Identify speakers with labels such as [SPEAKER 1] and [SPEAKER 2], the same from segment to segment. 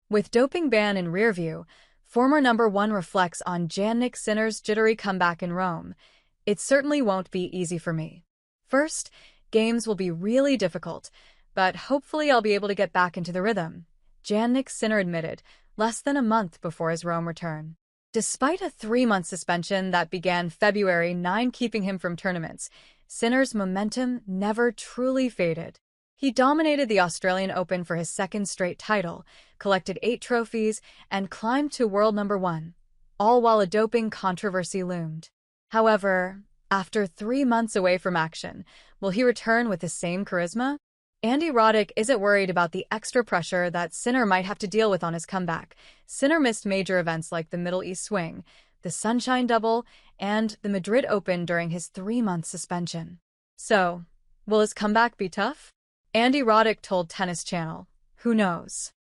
[SPEAKER 1] With doping ban in Rearview, former #1 reflects on Jannik Sinner's jittery comeback in Rome. It certainly won't be easy for me. First, games will be really difficult, but hopefully I'll be able to get back into the rhythm, Jannik Sinner admitted, less than a month before his Rome return. Despite a 3-month suspension that began February 9 keeping him from tournaments, Sinner's momentum never truly faded. He dominated the Australian Open for his second straight title, collected 8 trophies, and climbed to world #1, all while a doping controversy loomed. However, after 3 months away from action, will he return with the same charisma? Andy Roddick isn't worried about the extra pressure that Sinner might have to deal with on his comeback. Sinner missed major events like the Middle East Swing, the Sunshine Double, and the Madrid Open during his 3-month suspension. So, will his comeback be tough? Andy Roddick told Tennis Channel, "Who knows?"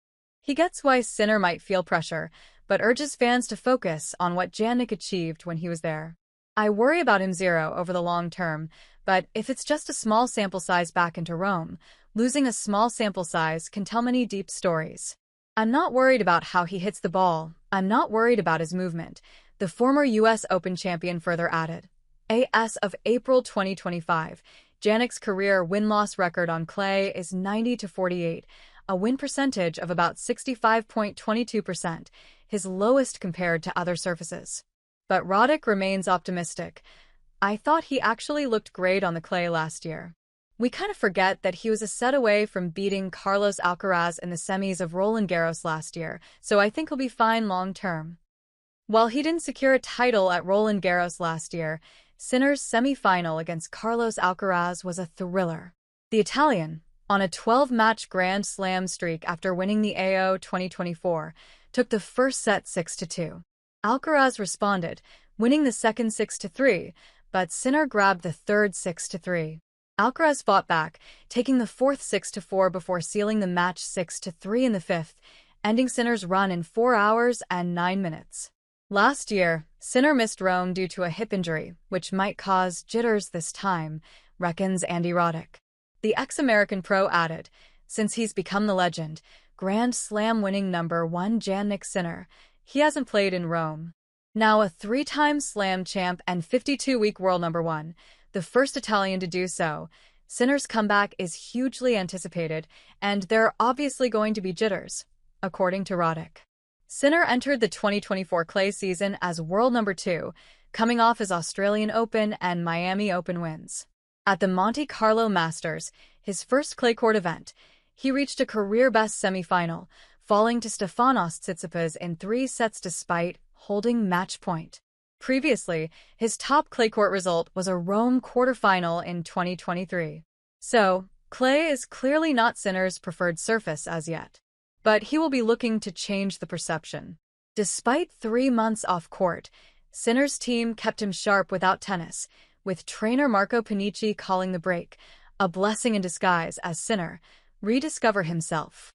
[SPEAKER 1] He gets why Sinner might feel pressure, but urges fans to focus on what Jannik achieved when he was there. "I worry about him zero over the long term, but if it's just a small sample size back into Rome, losing a small sample size can tell many deep stories. I'm not worried about how he hits the ball. I'm not worried about his movement," the former U.S. Open champion further added. As of April 2025, Jannik's career win-loss record on clay is 90-48, a win percentage of about 65.22%, his lowest compared to other surfaces. But Roddick remains optimistic. "I thought he actually looked great on the clay last year. We kind of forget that he was a set away from beating Carlos Alcaraz in the semis of Roland Garros last year, so I think he'll be fine long-term." While he didn't secure a title at Roland Garros last year, Sinner's semi-final against Carlos Alcaraz was a thriller. The Italian, on a 12-match Grand Slam streak after winning the AO 2024, took the first set 6-2. Alcaraz responded, winning the second 6-3, but Sinner grabbed the third 6-3. Alcaraz fought back, taking the fourth 6-4 before sealing the match 6-3 in the fifth, ending Sinner's run in 4 hours and 9 minutes. Last year, Sinner missed Rome due to a hip injury, which might cause jitters this time, reckons Andy Roddick. The ex-American pro added, "Since he's become the legend, Grand Slam winning #1 Jannik Sinner, he hasn't played in Rome." Now a 3-time Slam champ and 52-week world #1, the first Italian to do so, Sinner's comeback is hugely anticipated, and there are obviously going to be jitters, according to Roddick. Sinner entered the 2024 clay season as world #2, coming off his Australian Open and Miami Open wins. At the Monte Carlo Masters, his first clay court event, he reached a career-best semi-final, falling to Stefanos Tsitsipas in 3 sets despite holding match point. Previously, his top clay court result was a Rome quarterfinal in 2023. So, clay is clearly not Sinner's preferred surface as yet. But he will be looking to change the perception. Despite 3 months off court, Sinner's team kept him sharp without tennis, with trainer Marco Panici calling the break, a blessing in disguise as Sinner rediscover himself.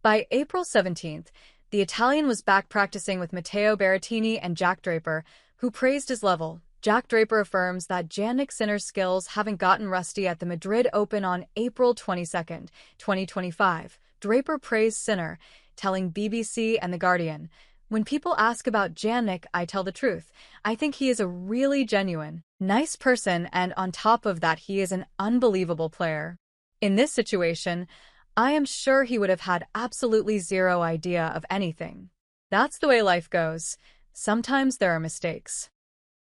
[SPEAKER 1] By April 17th, the Italian was back practicing with Matteo Berrettini and Jack Draper, who praised his level. Jack Draper affirms that Jannik Sinner's skills haven't gotten rusty at the Madrid Open on April 22, 2025. Draper praised Sinner, telling BBC and The Guardian, "When people ask about Jannik, I tell the truth. I think he is a really genuine, nice person, and on top of that he is an unbelievable player. In this situation, I am sure he would have had absolutely zero idea of anything. That's the way life goes. Sometimes there are mistakes."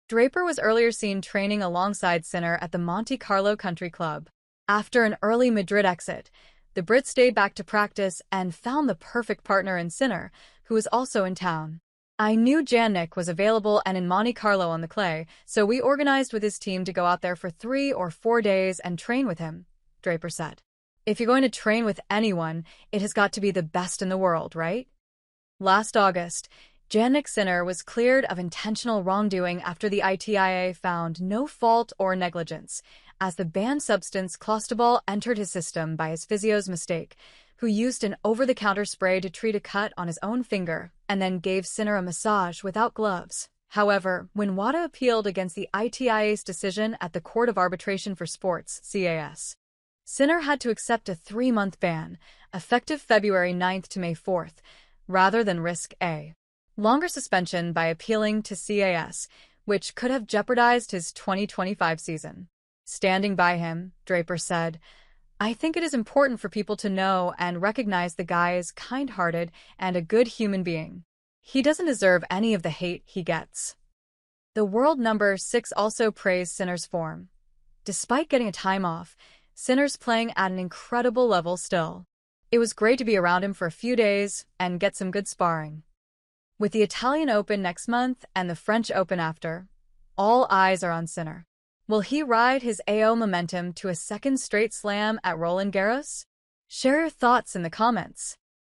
[SPEAKER 1] Draper was earlier seen training alongside Sinner at the Monte Carlo Country Club. After an early Madrid exit, the Brit stayed back to practice and found the perfect partner in Sinner, who was also in town. "I knew Jannik was available and in Monte Carlo on the clay, so we organized with his team to go out there for 3 or 4 days and train with him," Draper said. "If you're going to train with anyone, it has got to be the best in the world, right?" Last August, Jannik Sinner was cleared of intentional wrongdoing after the ITIA found no fault or negligence, as the banned substance clostebol entered his system by his physio's mistake, who used an over-the-counter spray to treat a cut on his own finger and then gave Sinner a massage without gloves. However, when WADA appealed against the ITIA's decision at the Court of Arbitration for Sports (CAS), Sinner had to accept a 3-month ban, effective February 9 to May 4, rather than risk a longer suspension by appealing to CAS, which could have jeopardized his 2025 season. Standing by him, Draper said, "I think it is important for people to know and recognize the guy is kind-hearted and a good human being. He doesn't deserve any of the hate he gets." The world number 6 also praised Sinner's form. Despite getting a time off, Sinner's playing at an incredible level still. It was great to be around him for a few days and get some good sparring. With the Italian Open next month and the French Open after, all eyes are on Sinner. Will he ride his AO momentum to a second straight slam at Roland Garros? Share your thoughts in the comments.